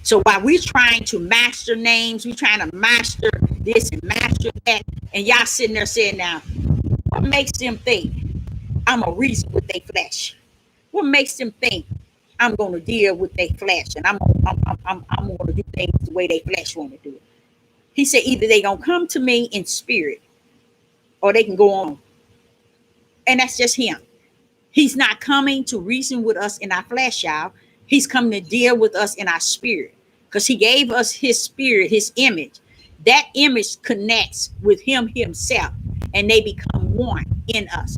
So while we're trying to master names, we're trying to master this and master that, and y'all sitting there saying, now, what makes them think I'm a reason with their flesh? What makes them think I'm going to deal with their flesh, and I'm going to do things the way their flesh want to do it? He said either they going to come to me in spirit, or they can go on. And that's just him. He's not coming to reason with us in our flesh, y'all. He's coming to deal with us in our spirit, because he gave us his spirit, his image. That image connects with him himself, and they become one in us.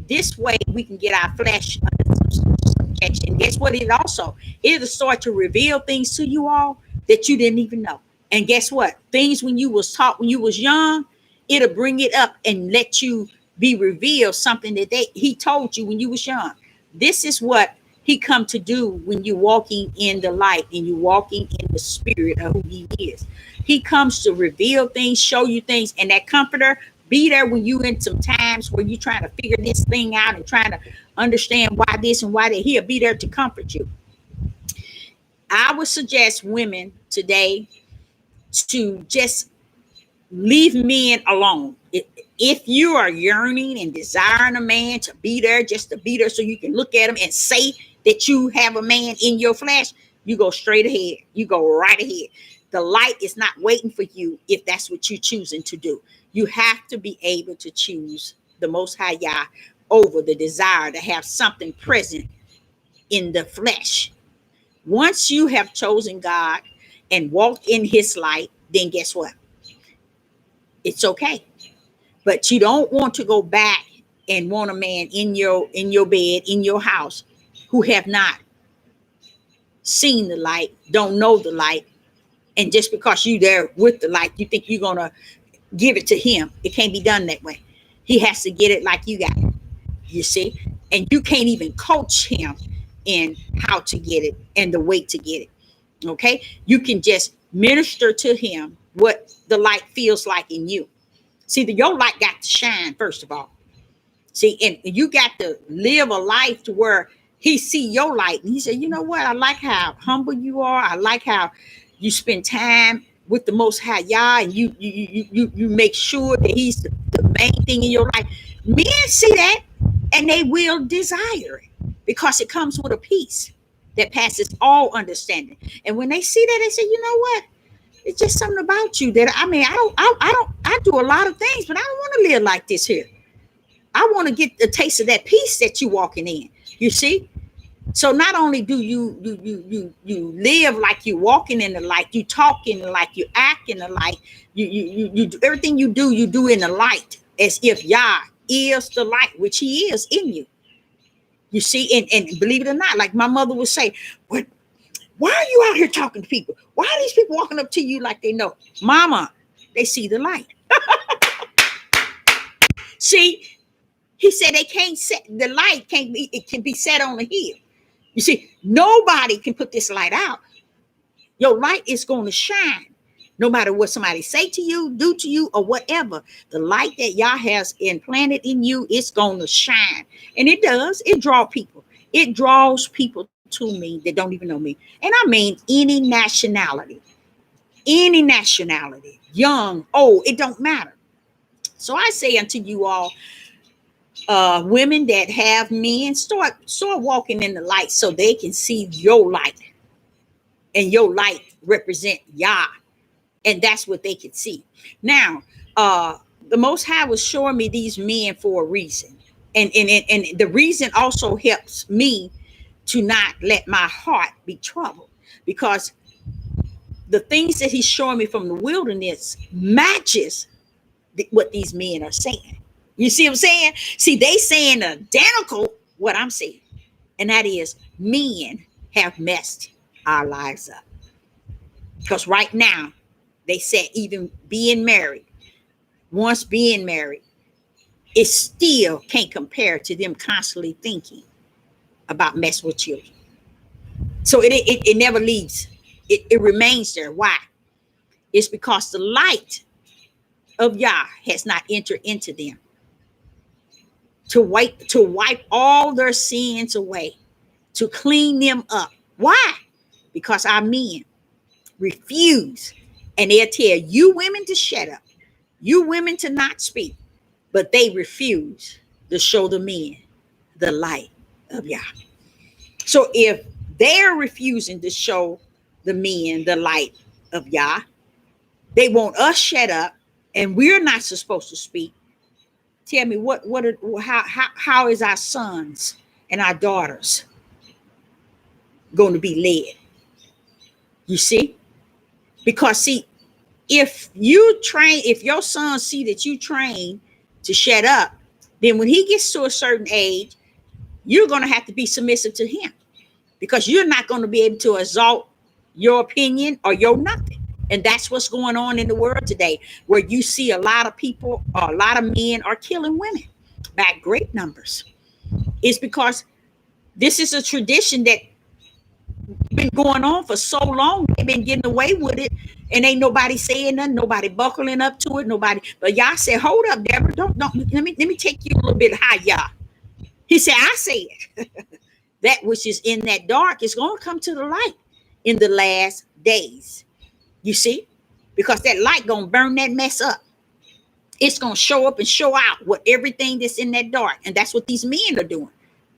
This way we can get our flesh under subjection. Guess what? It'll start to reveal things to you all that you didn't even know. And guess what? Things when you was taught when you was young, it'll bring it up and let you be revealed something that he told you when you was young. This is what he come to do when you walking in the light and you walking in the spirit of who he is. He comes to reveal things, show you things, and that comforter be there when you in some times where you trying to figure this thing out and trying to understand why this and why that. He'll be there to comfort you. I would suggest women today to just leave men alone. If you are yearning and desiring a man to be there, just to be there so you can look at him and say that you have a man in your flesh, you go straight ahead. You go right ahead. The light is not waiting for you if that's what you're choosing to do. You have to be able to choose the Most High Yah over the desire to have something present in the flesh. Once you have chosen God and walked in his light, then guess what? It's okay. But you don't want to go back and want a man in your bed, in your house, who have not seen the light, don't know the light. And just because you there with the light, you think you're going to give it to him. It can't be done that way. He has to get it like you got it, you see? And you can't even coach him in how to get it and the way to get it, okay? You can just minister to him what the light feels like in you. See, your light got to shine, first of all. See, and you got to live a life to where he see your light. And he said, you know what? I like how humble you are. I like how you spend time with the Most High Yah, and you make sure that he's the main thing in your life. Men see that, and they will desire it because it comes with a peace that passes all understanding. And when they see that, they say, you know what? It's just something about you that I do a lot of things, but I don't want to live like this here. I want to get the taste of that peace that you're walking in. You see? So not only do you live like you walking in the light, you talking like you act in the light, you do everything you do in the light, as if Yah is the light, which he is in you. You see, and believe it or not, like my mother would say, what, why are you out here talking to people? Why are these people walking up to you like they know? Mama, they see the light. See, he said they can't set the light, can't be, it can be set on the hill. You see, nobody can put this light out. Your light is going to shine. No matter what somebody say to you, do to you, or whatever, the light that Yah has implanted in you, it's going to shine. And it does. It draws people. It draws people to me that don't even know me. And I mean any nationality, young, old, it don't matter. So I say unto you all, women that have men, start walking in the light so they can see your light. And your light represent Yah. And that's what they could see. Now, the Most High was showing me these men for a reason. And the reason also helps me to not let my heart be troubled, because the things that he's showing me from the wilderness matches what these men are saying. You see what I'm saying? See, they saying identical what I'm saying. And that is, men have messed our lives up. Because right now, they said even being married, once being married, it still can't compare to them constantly thinking about messing with children. So it never leaves. It remains there. Why? It's because the light of Yah has not entered into them to wipe all their sins away, to clean them up. Why? Because our men refuse, and they'll tell you women to shut up, you women to not speak, but they refuse to show the men the light of Yah. So if they're refusing to show the men the light of Yah, they want us shut up, and we're not supposed to speak. Tell me how is our sons and our daughters going to be led? You see? Because see, if your son see that you train to shut up, then when he gets to a certain age, you're going to have to be submissive to him, because you're not going to be able to exalt your opinion or your nothing. And that's what's going on in the world today, where you see a lot of people, or a lot of men are killing women by great numbers. It's because this is a tradition that been going on for so long. They've been getting away with it, and ain't nobody saying nothing, nobody buckling up to it, nobody. But Yah said, hold up, Deborah, don't let me take you a little bit higher. He said, I said that which is in that dark is going to come to the light in the last days. You see, because that light going to burn that mess up. It's going to show up and show out what everything that's in that dark. And that's what these men are doing.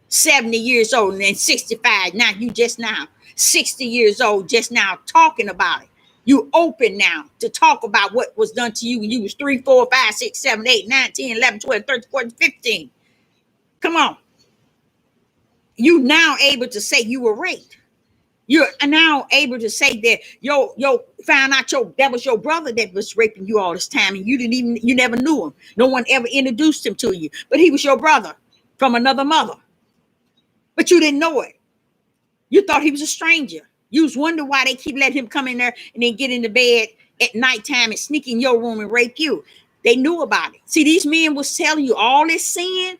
70 years old and then 65. Now you just now 60 years old, just now talking about it. You open now to talk about what was done to you when you was 3, 4, 5, 6, 7, 8, 9, 10, 11, 12, 13, 14, 15. Come on. You now able to say you were raped. You're now able to say that yo found out that was your brother that was raping you all this time, and you never knew him. No one ever introduced him to you, but he was your brother from another mother. But you didn't know it. You thought he was a stranger. You was wondering why they keep letting him come in there and then get into bed at nighttime and sneak in your room and rape you. They knew about it. See, these men was telling you all this sin.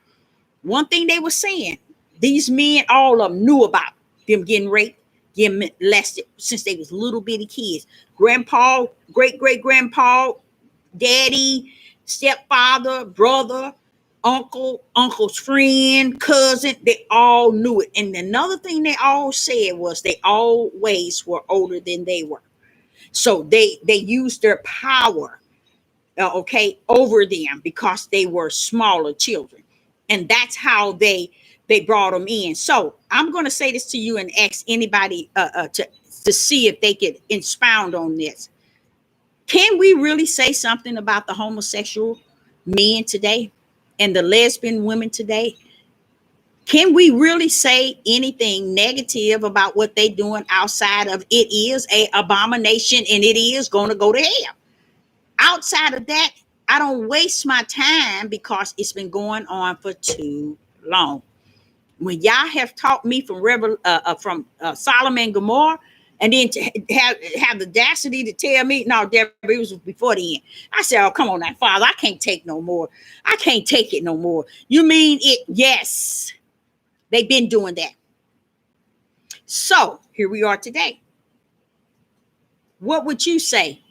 One thing they were saying, these men, all of them knew about them getting raped, getting molested since they was little bitty kids. Grandpa, great-great-grandpa, daddy, stepfather, brother, uncle, uncle's friend, cousin, they all knew it. And another thing they all said was they always were older than they were. So they used their power, okay, over them because they were smaller children. And that's how they brought them in. So I'm going to say this to you and ask anybody to see if they could expound on this. Can we really say something about the homosexual men today and the lesbian women today? Can we really say anything negative about what they're doing outside of it is a abomination and it is going to go to hell? Outside of that, I don't waste my time because it's been going on for too long. When y'all have taught me from Solomon and Gomorrah, and then to have the audacity to tell me, no, Deborah, it was before the end. I said, oh, come on now, Father, I can't take no more. I can't take it no more. You mean it? Yes, they've been doing that. So here we are today. What would you say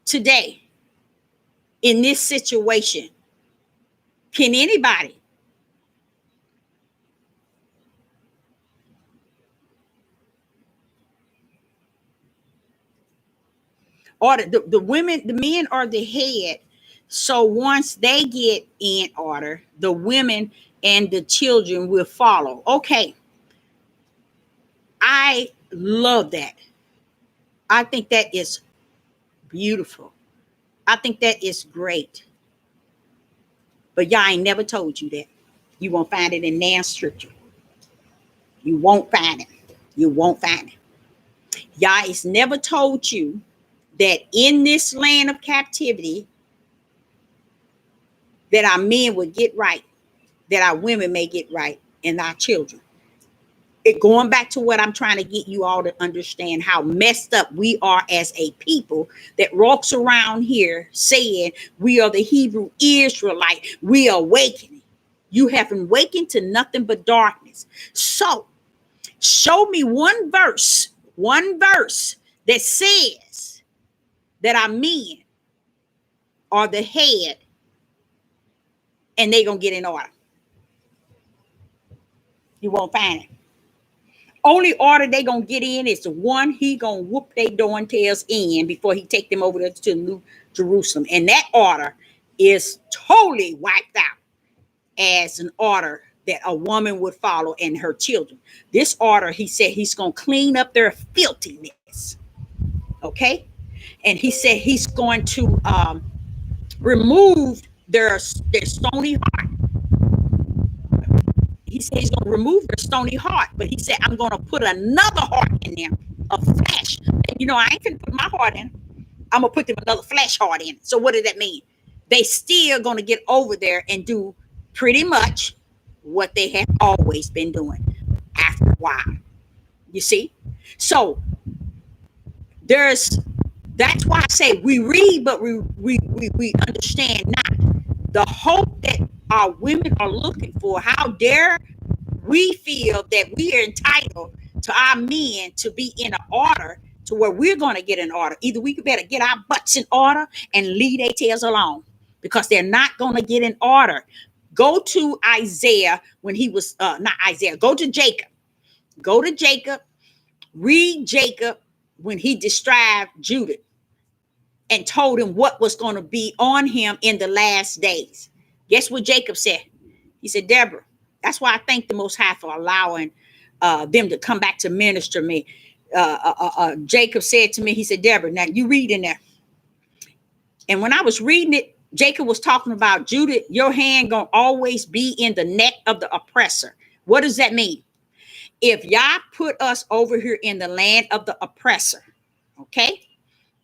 today in this situation? Can anybody or the women, the men are the head. So once they get in order, the women and the children will follow. Okay. I love that. I think that is beautiful. I think that is great. But y'all ain't never told you that. You won't find it in Nan scripture. You won't find it. You won't find it. Y'all it's never told you that in this land of captivity, that our men would get right, that our women may get right, and our children. It going back to what I'm trying to get you all to understand how messed up we are as a people that walks around here saying we are the Hebrew Israelite. We are awakening. You haven't awakened to nothing but darkness. So show me one verse that says that our men are the head and they gonna get in order. You won't find it. Only order they gonna get in is the one he gonna whoop they darn tails in before he take them over to New Jerusalem. And that order is totally wiped out as an order that a woman would follow and her children. This order, he said he's gonna clean up their filthiness. Okay? And he said he's going to remove their stony heart. He said he's going to remove their stony heart, but he said, I'm going to put another heart in them of flesh. And you know, I ain't going to put my heart in. I'm going to put them another flesh heart in. So what does that mean? They still going to get over there and do pretty much what they have always been doing after a while. You see? So that's why I say we read, but we understand not. The hope that our women are looking for, how dare we feel that we are entitled to our men to be in an order to where we're going to get an order. Either we better get our butts in order and leave their tails alone because they're not going to get in order. Go to Isaiah when he was, not Isaiah, go to Jacob. Go to Jacob, read Jacob when he described Judah and told him what was going to be on him in the last days. Guess what Jacob said? He said, Deborah, that's why I thank the Most High for allowing them to come back to minister me. Jacob said to me, he said, Deborah, now you read in there. And when I was reading it, Jacob was talking about Judah, your hand going to always be in the neck of the oppressor. What does that mean? If Yah put us over here in the land of the oppressor, okay?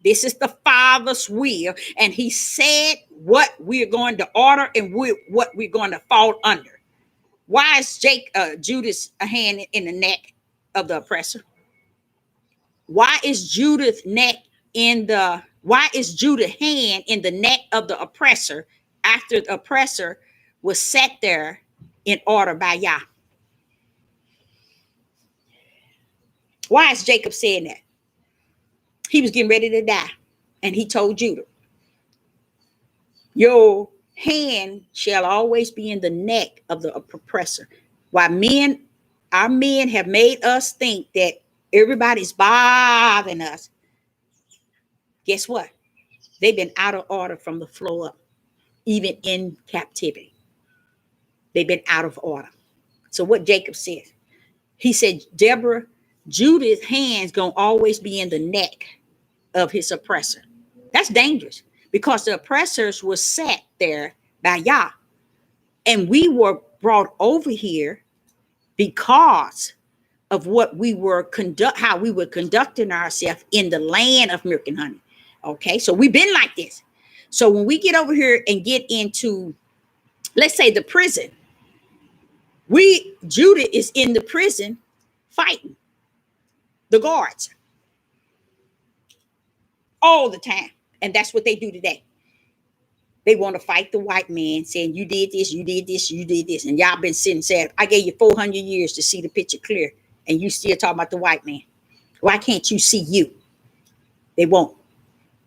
This is the Father's will. And he said what we're going to order and what we're going to fall under. Why is Judah's hand in the neck of the oppressor? Why is Judah's hand in the neck of the oppressor after the oppressor was set there in order by Yah? Why is Jacob saying that? He was getting ready to die. And he told Judah, Your hand shall always be in the neck of the oppressor. While our men have made us think that everybody's bothering us, guess what? They've been out of order from the flow up, even in captivity. They've been out of order. So what Jacob said, he said, Deborah, Judah's hands gonna always be in the neck of his oppressor. That's dangerous because the oppressors were set there by Yah. And we were brought over here because of what we were how we were conducting ourselves in the land of milk and honey. Okay, so we've been like this. So when we get over here and get into, let's say, the prison, Judah is in the prison fighting the guards all the time. And that's what they do today. They want to fight the white man, saying, you did this, you did this, you did this. And y'all been sitting saying, I gave you 400 years to see the picture clear. And you still talking about the white man. Why can't you see you? They won't.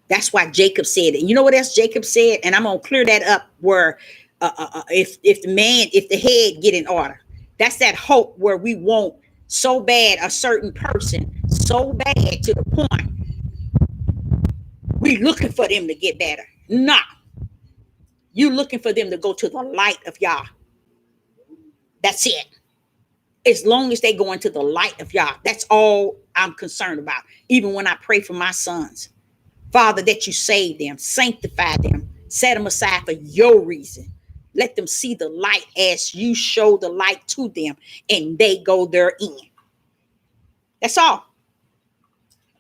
That's why Jacob said it. You know what else Jacob said? And I'm going to clear that up where if the head get in order. That's that hope where we want so bad a certain person, so bad to the point we looking for them to get better. Nah. You looking for them to go to the light of Yah. That's it. As long as they go into the light of Yah, that's all I'm concerned about. Even when I pray for my sons, Father, that you save them, sanctify them, set them aside for your reason. Let them see the light as you show the light to them, and they go therein. That's all.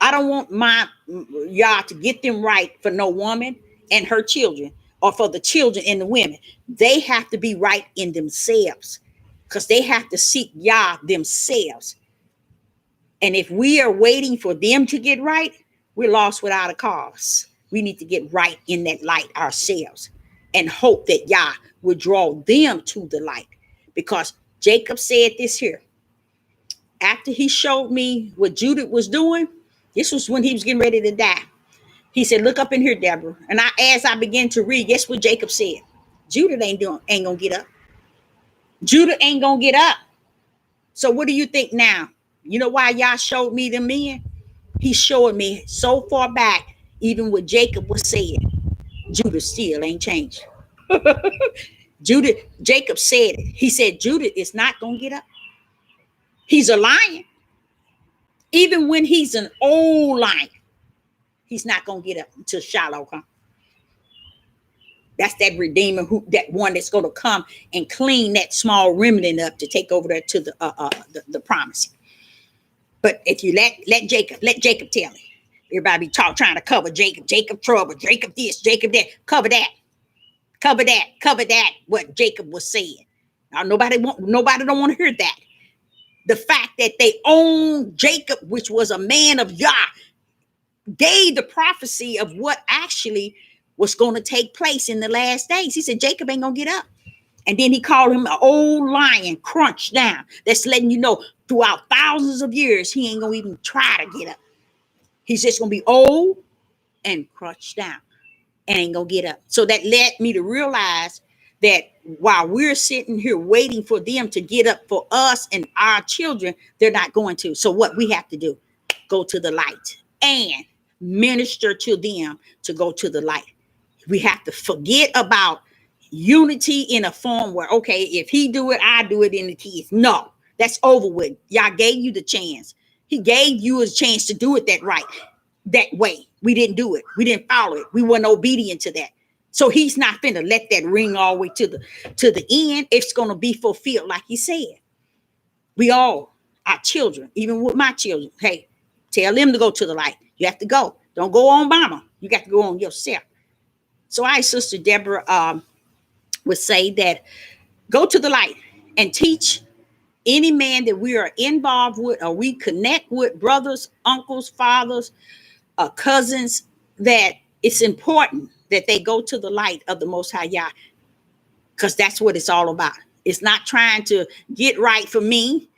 I don't want my Yah to get them right for no woman and her children, or for the children and the women. They have to be right in themselves, because they have to seek Yah themselves. And if we are waiting for them to get right, we're lost without a cause. We need to get right in that light ourselves and hope that Yah will draw them to the light. Because Jacob said this here. After he showed me what Judith was doing, this was when he was getting ready to die. He said, look up in here, Deborah. And as I began to read, guess what Jacob said? Judith ain't gonna get up. Judah ain't gonna get up. So what do you think now? You know why Yah showed me the men? He showed me so far back, even what Jacob was saying, Judah still ain't changed. Jacob said it. He said, Judah is not gonna get up. He's a lion. Even when he's an old lion, he's not gonna get up until Shiloh comes. That's that redeemer, that one that's going to come and clean that small remnant up to take over there to the promise. But if you let Jacob tell it. Everybody be trying to cover Jacob trouble, Jacob this, Jacob that, cover that, what Jacob was saying. Now nobody don't want to hear that. The fact that they own Jacob, which was a man of Yah, gave the prophecy of what actually was going to take place in the last days. He said, Jacob ain't going to get up. And then he called him an old lion, crunched down. That's letting you know throughout thousands of years, he ain't going to even try to get up. He's just going to be old and crunched down and ain't going to get up. So that led me to realize that while we're sitting here waiting for them to get up for us and our children, they're not going to. So what we have to do, go to the light and minister to them to go to the light. We have to forget about unity in a form where, okay, if he do it, I do it in the kids. No, that's over with. Yah gave you the chance. He gave you a chance to do it that way. We didn't do it. We didn't follow it. We weren't obedient to that. So he's not finna let that ring all the way to the end. It's going to be fulfilled like he said. We all, our children, even with my children, hey, tell them to go to the light. You have to go. Don't go on mama. You got to go on yourself. So Sister Deborah would say that go to the light and teach any man that we are involved with or we connect with, brothers, uncles, fathers, cousins, that it's important that they go to the light of the Most High Yah, because that's what it's all about. It's not trying to get right for me.